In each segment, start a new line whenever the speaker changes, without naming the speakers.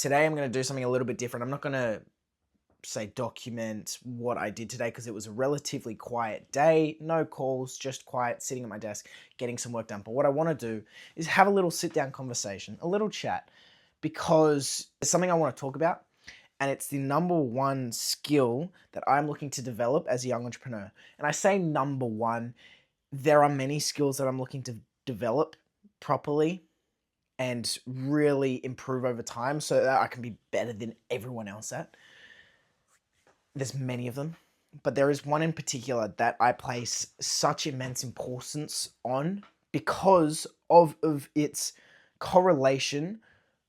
today I'm going to do something a little bit different. I'm not going to say document what I did today because it was a relatively quiet day, no calls, just quiet, sitting at my desk, getting some work done. But what I want to do is have a little sit down conversation, a little chat, because it's something I want to talk about. And it's the number one skill that I'm looking to develop as a young entrepreneur. And I say number one, there are many skills that I'm looking to develop properly and really improve over time so that I can be better than everyone else at. There's many of them, but there is one in particular that I place such immense importance on because of its correlation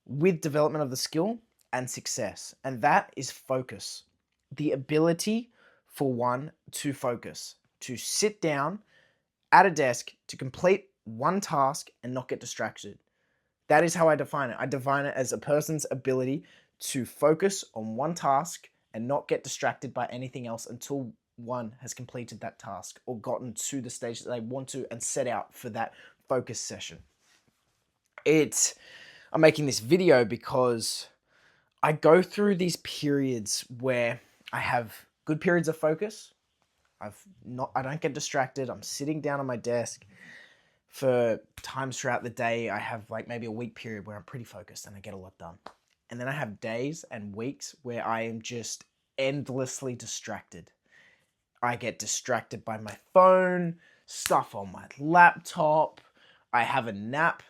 with development of the skill and success, and that is focus. The ability for one to focus, to sit down at a desk to complete one task and not get distracted. That is how I define it. I define it as a person's ability to focus on one task and not get distracted by anything else until one has completed that task or gotten to the stage that they want to and set out for that focus session. I'm making this video because I go through these periods where I have good periods of focus. I don't get distracted. I'm sitting down on my desk for times throughout the day. I have like maybe a week period where I'm pretty focused and I get a lot done. And then I have days and weeks where I am just endlessly distracted. I get distracted by my phone, stuff on my laptop. I have a nap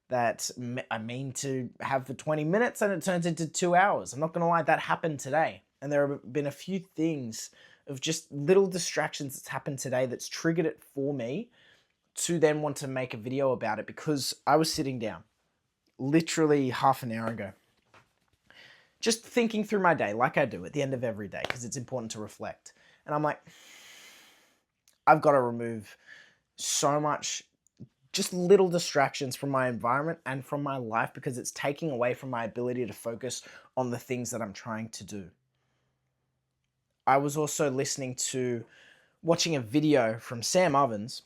that I mean to have for 20 minutes and it turns into 2 hours. I'm not going to lie, that happened today. And there have been a few things of just little distractions that's happened today that's triggered it for me to then want to make a video about it because I was sitting down literally half an hour ago, just thinking through my day like I do at the end of every day because it's important to reflect. And I'm like, I've got to remove so much, just little distractions from my environment and from my life because it's taking away from my ability to focus on the things that I'm trying to do. I was also watching a video from Sam Ovens.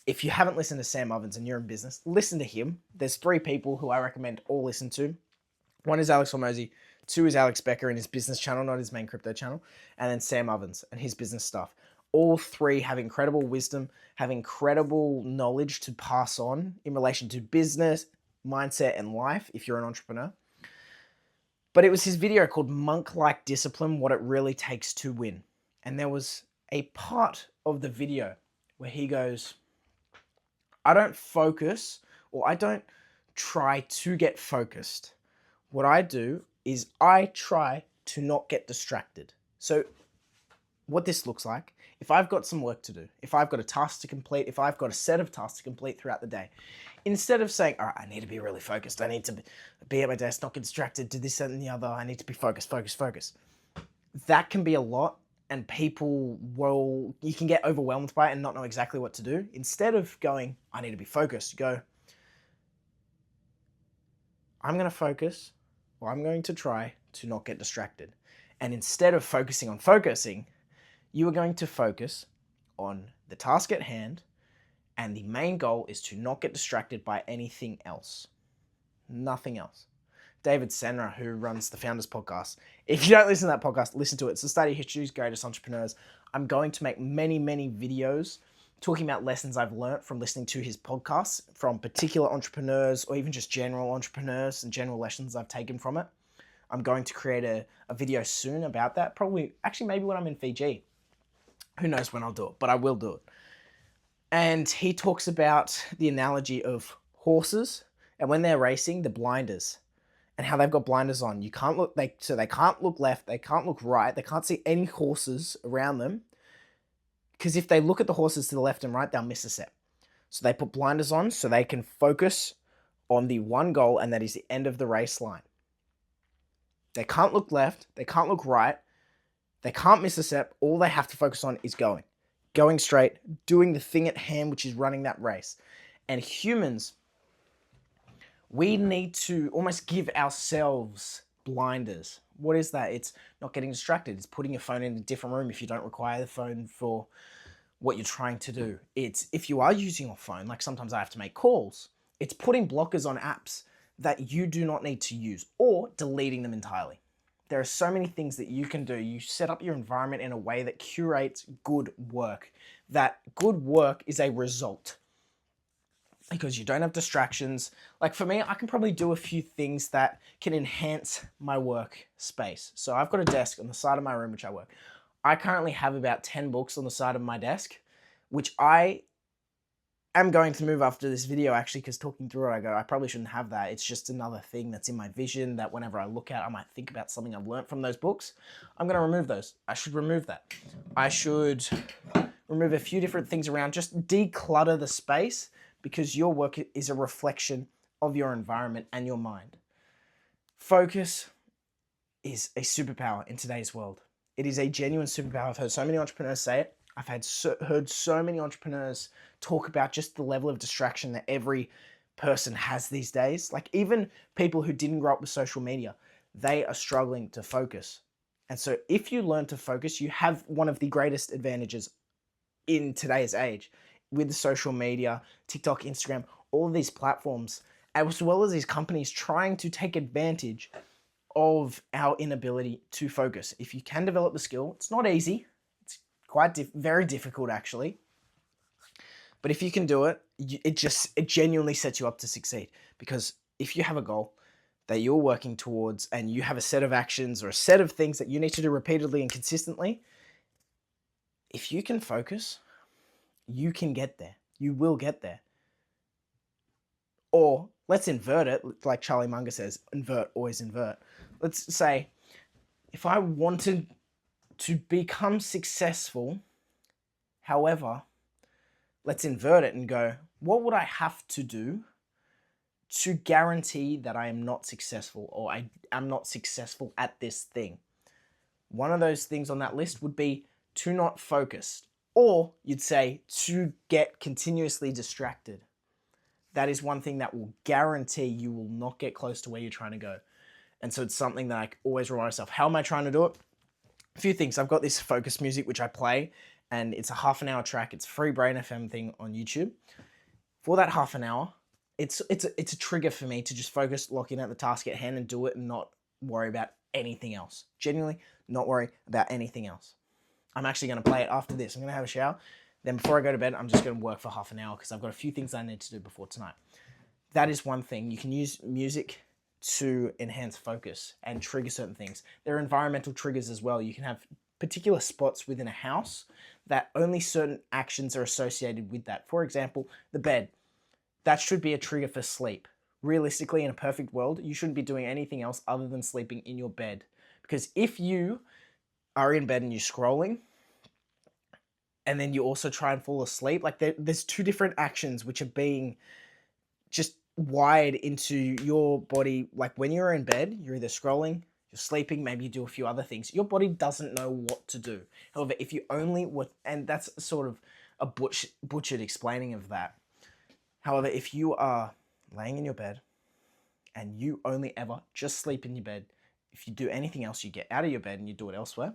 If you haven't listened to Sam Ovens and you're in business, listen to him. There's 3 people who I recommend all listen to. One is Alex Hormozy, 2 is Alex Becker and his business channel, not his main crypto channel, and then Sam Ovens and his business stuff. All 3 have incredible wisdom, have incredible knowledge to pass on in relation to business, mindset, and life if you're an entrepreneur. But it was his video called Monk-Like Discipline, What It Really Takes to Win. And there was a part of the video where he goes, I don't focus or I don't try to get focused. What I do is I try to not get distracted. So what this looks like, if I've got some work to do, if I've got a task to complete, if I've got a set of tasks to complete throughout the day, instead of saying, all right, I need to be really focused, I need to be at my desk, not get distracted, do this and the other, I need to be focused. That can be a lot and you can get overwhelmed by it and not know exactly what to do. Instead of going, I need to be focused, go, I'm going to focus, or I'm going to try to not get distracted. And instead of focusing on focusing, you are going to focus on the task at hand, and the main goal is to not get distracted by anything else. Nothing else. David Senra, who runs the Founders Podcast, if you don't listen to that podcast, listen to it. It's the study of history's greatest entrepreneurs. I'm going to make many, many videos talking about lessons I've learned from listening to his podcasts from particular entrepreneurs or even just general entrepreneurs and general lessons I've taken from it. I'm going to create a video soon about that. Maybe when I'm in Fiji. Who knows when I'll do it, but I will do it. And he talks about the analogy of horses and when they're racing, the blinders and how they've got blinders on. They can't look left, they can't look right, they can't see any horses around them because if they look at the horses to the left and right, they'll miss a step. So they put blinders on so they can focus on the one goal, and that is the end of the race line. They can't look left, they can't look right, they can't miss a step. All they have to focus on is going straight, doing the thing at hand, which is running that race. And humans, we need to almost give ourselves blinders. What is that? It's not getting distracted. It's putting your phone in a different room if you don't require the phone for what you're trying to do. It's if you are using your phone, like sometimes I have to make calls, it's putting blockers on apps that you do not need to use, or deleting them entirely. There are so many things that you can do. You set up your environment in a way that curates good work. That good work is a result because you don't have distractions. Like for me, I can probably do a few things that can enhance my work space. So I've got a desk on the side of my room, which I work. I currently have about 10 books on the side of my desk, which I am going to move after this video actually, because talking through it, I go, I probably shouldn't have that. It's just another thing that's in my vision that whenever I look at, I might think about something I've learned from those books. I'm going to remove those. I should remove that. I should remove a few different things around, just declutter the space, because your work is a reflection of your environment and your mind. Focus is a superpower in today's world. It is a genuine superpower. I've heard so many entrepreneurs say it. I've heard so many entrepreneurs talk about just the level of distraction that every person has these days. Like even people who didn't grow up with social media, they are struggling to focus. And so if you learn to focus, you have one of the greatest advantages in today's age with social media, TikTok, Instagram, all of these platforms, as well as these companies trying to take advantage of our inability to focus. If you can develop the skill, it's not easy. It's quite very difficult actually. But if you can do it, it genuinely sets you up to succeed. Because if you have a goal that you're working towards and you have a set of actions or a set of things that you need to do repeatedly and consistently, if you can focus, you can get there. You will get there. Or let's invert it, like Charlie Munger says, invert, always invert. Let's say if I wanted to become successful, however, let's invert it and go, what would I have to do to guarantee that I am not successful, or I am not successful at this thing? One of those things on that list would be to not focus, or you'd say to get continuously distracted. That is one thing that will guarantee you will not get close to where you're trying to go. And so it's something that I always remind myself, how am I trying to do it? A few things. I've got this focus music, which I play, and it's a half an hour track. It's a free Brain FM thing on YouTube. For that half an hour, it's a trigger for me to just focus, lock in at the task at hand and do it and not worry about anything else. Genuinely not worry about anything else. I'm actually going to play it after this. I'm going to have a shower. Then before I go to bed, I'm just going to work for half an hour because I've got a few things I need to do before tonight. That is one thing. You can use music to enhance focus and trigger certain things. There are environmental triggers as well. You can have particular spots within a house that only certain actions are associated with that. For example, the bed. That should be a trigger for sleep. Realistically, in a perfect world, you shouldn't be doing anything else other than sleeping in your bed. Because if you are in bed and you're scrolling, and then you also try and fall asleep, like there's two different actions which are being just wired into your body. Like when you're in bed, you're either scrolling, you're sleeping, maybe you do a few other things. Your body doesn't know what to do. However, if you only would, and that's sort of a butchered explaining of that. However, if you are laying in your bed and you only ever just sleep in your bed, if you do anything else, you get out of your bed and you do it elsewhere,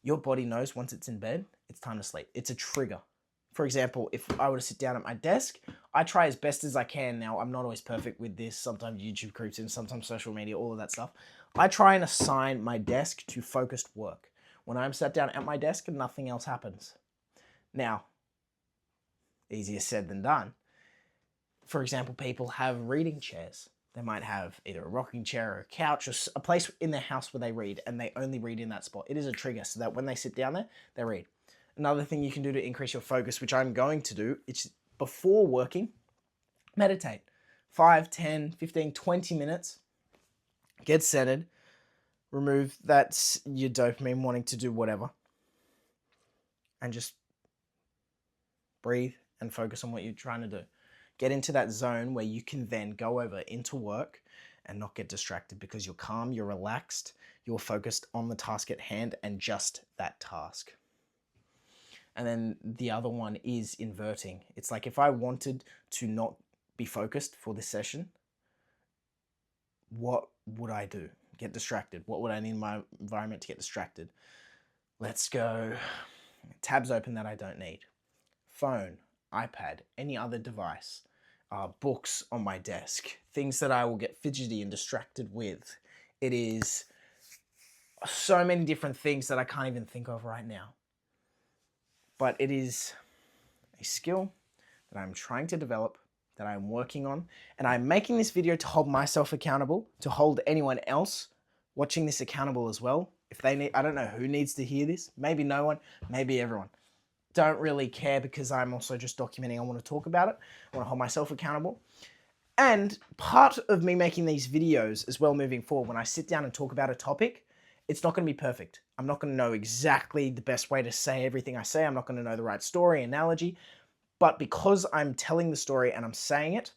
your body knows once it's in bed, it's time to sleep. It's a trigger. For example, if I were to sit down at my desk, I try as best as I can. Now, I'm not always perfect with this. Sometimes YouTube creeps in, sometimes social media, all of that stuff. I try and assign my desk to focused work. When I'm sat down at my desk, nothing else happens. Now, easier said than done. For example, people have reading chairs. They might have either a rocking chair or a couch or a place in their house where they read, and they only read in that spot. It is a trigger so that when they sit down there, they read. Another thing you can do to increase your focus, which I'm going to do, it's before working, meditate. 5, 10, 15, 20 minutes. Get centered. Remove that's your dopamine wanting to do whatever. And just breathe and focus on what you're trying to do. Get into that zone where you can then go over into work and not get distracted, because you're calm, you're relaxed, you're focused on the task at hand and just that task. And then the other one is inverting. It's like if I wanted to not be focused for this session, what would I do? Get distracted. What would I need in my environment to get distracted? Let's go. Tabs open that I don't need. Phone, iPad, any other device. books on my desk, things that I will get fidgety and distracted with. It is so many different things that I can't even think of right now. But it is a skill that I'm trying to develop, that I'm working on, and I'm making this video to hold myself accountable, to hold anyone else watching this accountable as well. If they need, I don't know who needs to hear this, maybe no one, maybe everyone. Don't really care because I'm also just documenting. I want to talk about it. I want to hold myself accountable. And part of me making these videos as well moving forward, when I sit down and talk about a topic, it's not going to be perfect. I'm not going to know exactly the best way to say everything I say. I'm not going to know the right story, analogy. But because I'm telling the story and I'm saying it,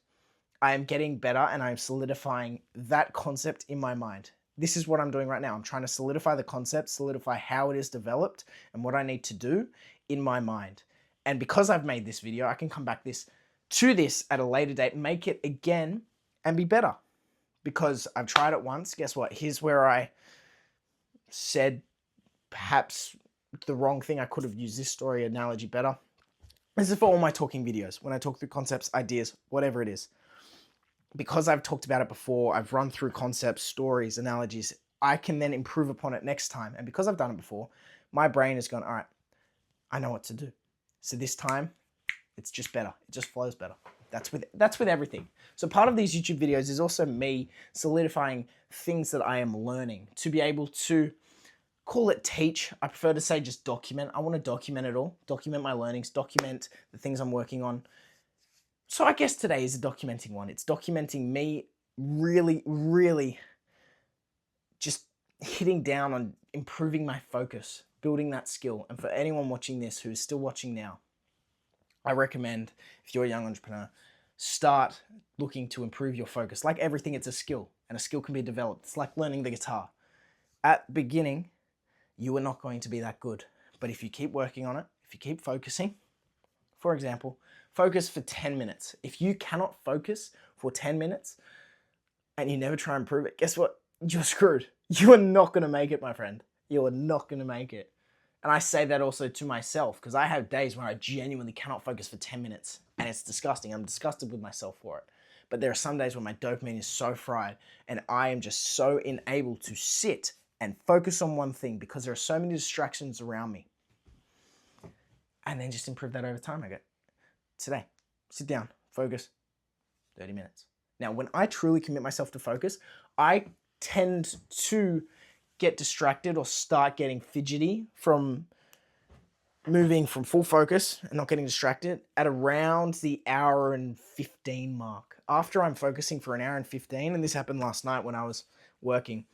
I am getting better and I'm solidifying that concept in my mind. This is what I'm doing right now. I'm trying to solidify the concept, solidify how it is developed and what I need to do in my mind. And because I've made this video, I can come back to this at a later date, make it again and be better. Because I've tried it once. Guess what? Here's where I said perhaps the wrong thing. I could have used this story analogy better. This is for all my talking videos. When I talk through concepts, ideas, whatever it is. Because I've talked about it before, I've run through concepts, stories, analogies, I can then improve upon it next time. And because I've done it before, my brain has gone, all right, I know what to do. So this time, it's just better. It just flows better. That's with everything. So part of these YouTube videos is also me solidifying things that I am learning to be able to call it teach. I prefer to say just document. I want to document it all, document my learnings, document the things I'm working on. So I guess today is a documenting one. It's documenting me really, really just hitting down on improving my focus, building that skill. And for anyone watching this who is still watching now, I recommend, if you're a young entrepreneur, start looking to improve your focus. Like everything, it's a skill, and a skill can be developed. It's like learning the guitar. At the beginning, you are not going to be that good. But if you keep working on it, if you keep focusing, for example, focus for 10 minutes. If you cannot focus for 10 minutes and you never try and improve it, guess what? You're screwed. You are not going to make it, my friend. You are not going to make it. And I say that also to myself because I have days when I genuinely cannot focus for 10 minutes and it's disgusting. I'm disgusted with myself for it. But there are some days when my dopamine is so fried and I am just so unable to sit and focus on one thing because there are so many distractions around me. And then just improve that over time. I go, today, sit down, focus, 30 minutes. Now, when I truly commit myself to focus, I tend to get distracted or start getting fidgety from moving from full focus and not getting distracted at around the hour and 15 mark. After I'm focusing for an hour and 15, and this happened last night when I was working,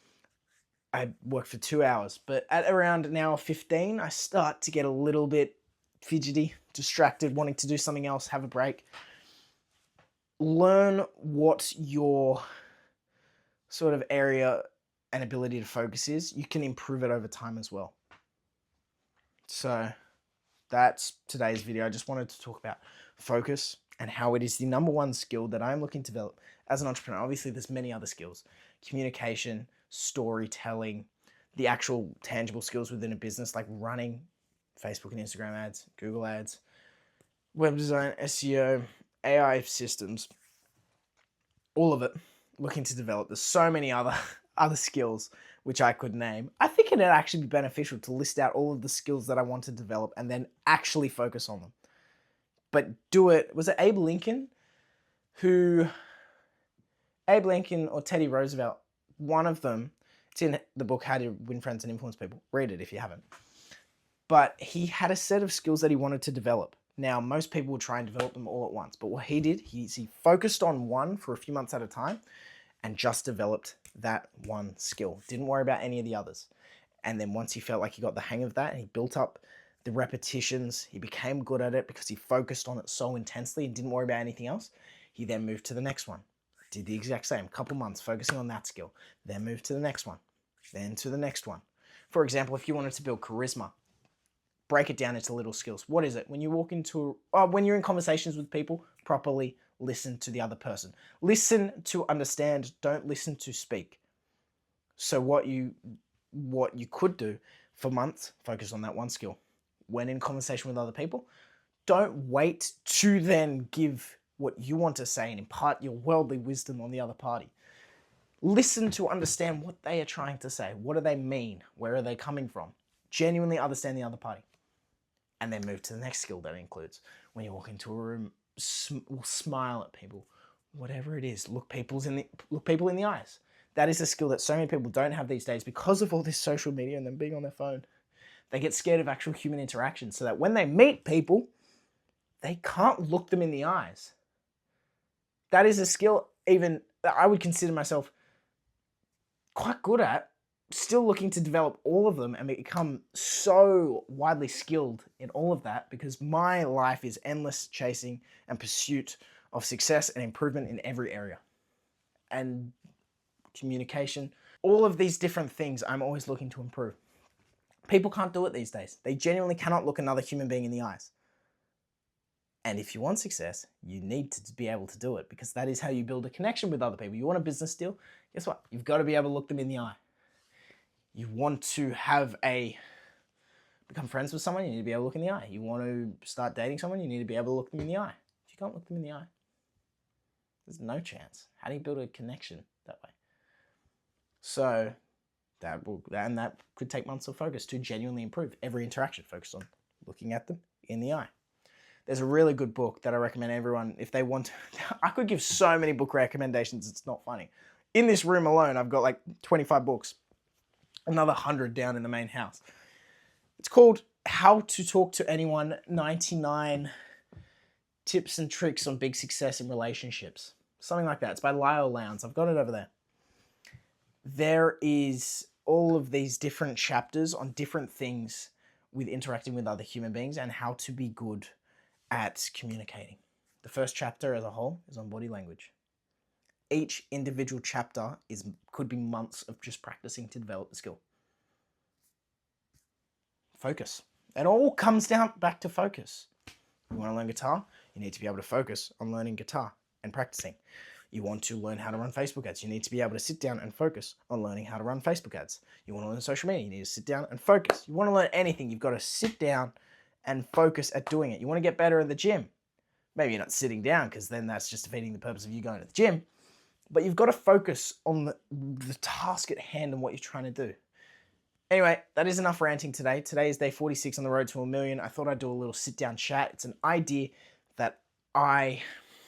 I worked for 2 hours, but at around an hour 15, I start to get a little bit fidgety, distracted, wanting to do something else, have a break. Learn what your sort of area and ability to focus is. You can improve it over time as well. So that's today's video. I just wanted to talk about focus and how it is the number one skill that I'm looking to develop as an entrepreneur. Obviously, there's many other skills: communication, storytelling, the actual tangible skills within a business like running Facebook and Instagram ads, Google ads, web design, SEO, AI systems, all of it looking to develop. There's so many other skills which I could name. I think it'd actually be beneficial to list out all of the skills that I want to develop and then actually focus on them. But do it. Was it Abe Lincoln or Teddy Roosevelt? One of them. It's in the book How to Win Friends and Influence People. Read it if you haven't. But he had a set of skills that he wanted to develop. Now, most people will try and develop them all at once. But what he did, he focused on one for a few months at a time and just developed that one skill. Didn't worry about any of the others. And then once he felt like he got the hang of that and he built up the repetitions, he became good at it because he focused on it so intensely and didn't worry about anything else. He then moved to the next one. Did the exact same, couple months focusing on that skill. Then moved to the next one. Then to the next one. For example, if you wanted to build charisma, break it down into little skills. What is it? When you walk into, when you're in conversations with people, properly listen to the other person. Listen to understand, don't listen to speak. So what you could do for months, focus on that one skill. When in conversation with other people, don't wait to then give what you want to say and impart your worldly wisdom on the other party. Listen to understand what they are trying to say. What do they mean? Where are they coming from? Genuinely understand the other party. And then move to the next skill that includes when you walk into a room, smile at people. Whatever it is, look people in the eyes. That is a skill that so many people don't have these days because of all this social media and them being on their phone. They get scared of actual human interaction, so that when they meet people, they can't look them in the eyes. That is a skill even that I would consider myself quite good at, still looking to develop all of them and become so widely skilled in all of that, because my life is endless chasing and pursuit of success and improvement in every area. And communication, all of these different things, I'm always looking to improve. People can't do it these days. They genuinely cannot look another human being in the eyes. And if you want success, you need to be able to do it, because that is how you build a connection with other people. You want a business deal? Guess what? You've got to be able to look them in the eye. You want to become friends with someone, you need to be able to look in the eye. You want to start dating someone, you need to be able to look them in the eye. If you can't look them in the eye, there's no chance. How do you build a connection that way? So that could take months of focus to genuinely improve every interaction. Focus on looking at them in the eye. There's a really good book that I recommend everyone, if they want to. I could give so many book recommendations, it's not funny. In this room alone, I've got like 25 books, another 100 down in the main house. It's called How to Talk to Anyone, 99 Tips and Tricks on Big Success in Relationships. Something like that. It's by Lyle Lowndes. I've got it over there. There is all of these different chapters on different things with interacting with other human beings and how to be good at communicating. The first chapter as a whole is on body language. Each individual chapter could be months of just practicing to develop the skill. Focus. It all comes down back to focus. You want to learn guitar? You need to be able to focus on learning guitar and practicing. You want to learn how to run Facebook ads? You need to be able to sit down and focus on learning how to run Facebook ads. You want to learn social media? You need to sit down and focus. You want to learn anything, you've got to sit down and focus at doing it. You want to get better at the gym? Maybe you're not sitting down, because then that's just defeating the purpose of you going to the gym. But you've got to focus on the task at hand and what you're trying to do. Anyway, that is enough ranting today. Today is day 46 on the road to 1 million. I thought I'd do a little sit-down chat. It's an idea that I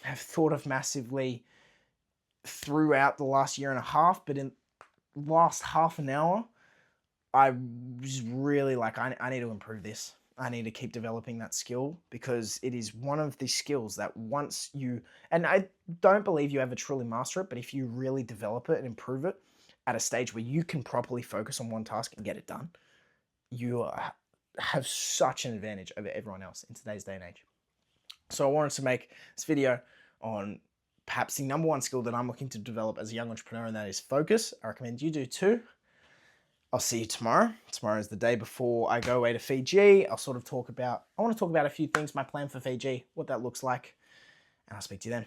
have thought of massively throughout the last year and a half, but in the last half an hour, I was really like, I need to improve this. I need to keep developing that skill, because it is one of the skills that once you, and I don't believe you ever truly master it, but if you really develop it and improve it at a stage where you can properly focus on one task and get it done, you have such an advantage over everyone else in today's day and age. So I wanted to make this video on perhaps the number one skill that I'm looking to develop as a young entrepreneur, and that is focus. I recommend you do too. I'll see you tomorrow. Tomorrow is the day before I go away to Fiji. I want to talk about a few things, my plan for Fiji, what that looks like, and I'll speak to you then.